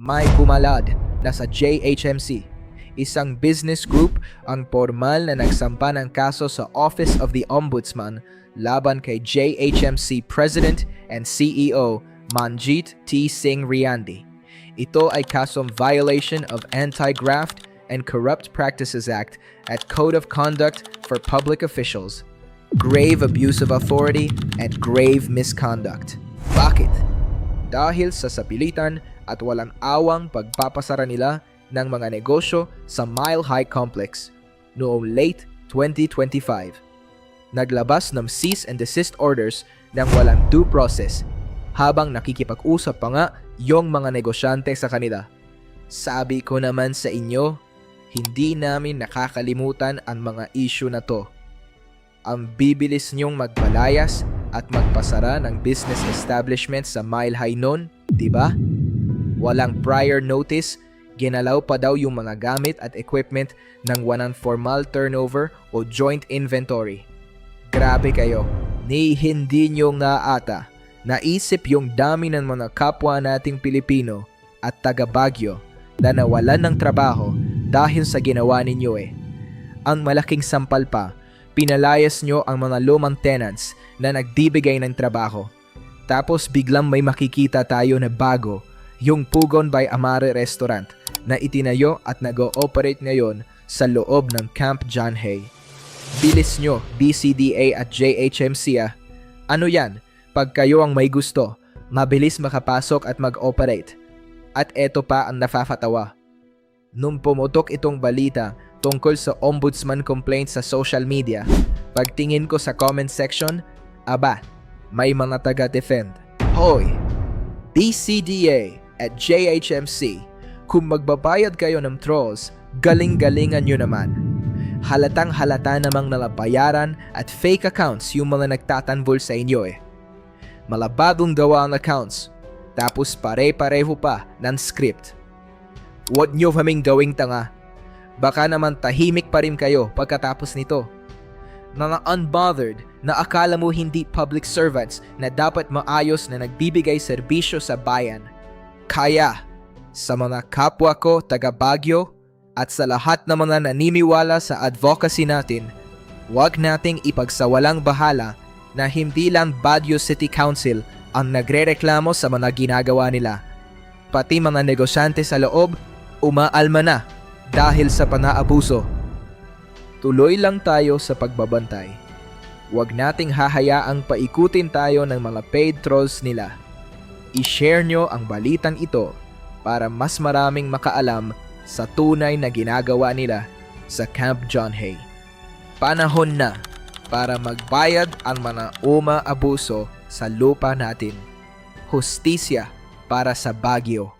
May kumalad na sa JHMC, isang business group ang formal na nagsampa ng kaso sa Office of the Ombudsman laban kay JHMC President and CEO Manjit T. Singh Riandi. Ito ay kasong violation of Anti-Graft and Corrupt Practices Act at Code of Conduct for Public Officials, grave abuse of authority, and grave misconduct. Bakit? Dahil sa sapilitan at walang awang pagpapasara nila ng mga negosyo sa Mile High Complex noong late 2025. Naglabas ng cease and desist orders ng walang due process habang nakikipag-usap pa nga yung mga negosyante sa kanila. Sabi ko naman sa inyo, hindi namin nakakalimutan ang mga issue na to. Ang bibilis niyong magbalayas at magpasara ng business establishment sa Mile High noon, di ba? Walang prior notice, ginalaw pa daw yung mga gamit at equipment ng walang formal turnover o joint inventory. Grabe kayo, ni hindi nyo nga ata naisip yung dami ng mga kapwa nating Pilipino at taga Baguio na nawalan ng trabaho dahil sa ginawa ninyo eh. Ang malaking sampal pa, pinalayas nyo ang mga lumang tenants na nagbibigay ng trabaho. Tapos biglang may makikita tayo na bago, yung Pugon by Amare Restaurant na itinayo at nag-ooperate ngayon sa loob ng Camp John Hay. Bilis nyo, BCDA at JHMC ah. Ano yan? Pag kayo ang may gusto, mabilis makapasok at mag-operate. At eto pa ang nafafatawa. Nung pumutok itong balita tungkol sa ombudsman complaint sa social media, pagtingin ko sa comment section, aba, may mga taga-defend. Hoy, BCDA at JHMC, kung magbabayad kayo ng trolls, galing-galingan nyo naman. Halatang halata namang nalabayaran at fake accounts yung mga nagtatanbol sa inyo eh. Malabadong gawa ang accounts, tapos pare-pareho pa ng script. Huwag nyo kaming gawing tanga. Baka naman tahimik pa rin kayo pagkatapos nito. Mga unbothered na akala mo hindi public servants na dapat maayos na nagbibigay serbisyo sa bayan. Kaya, sa mga kapwa ko taga Baguio at sa lahat ng mga naniniwala sa advocacy natin, huwag nating ipagsawalang bahala na hindi lang Baguio City Council ang nagrereklamo sa mga ginagawa nila. Pati mga negosyante sa loob, umaalma na dahil sa panaabuso. Tuloy lang tayo sa pagbabantay. Huwag nating hahayaang paikutin tayo ng mga paid trolls nila. I-share nyo ang balitang ito para mas maraming makaalam sa tunay na ginagawa nila sa Camp John Hay. Panahon na para magbayad ang mga umaabuso sa lupa natin. Hustisya para sa Baguio.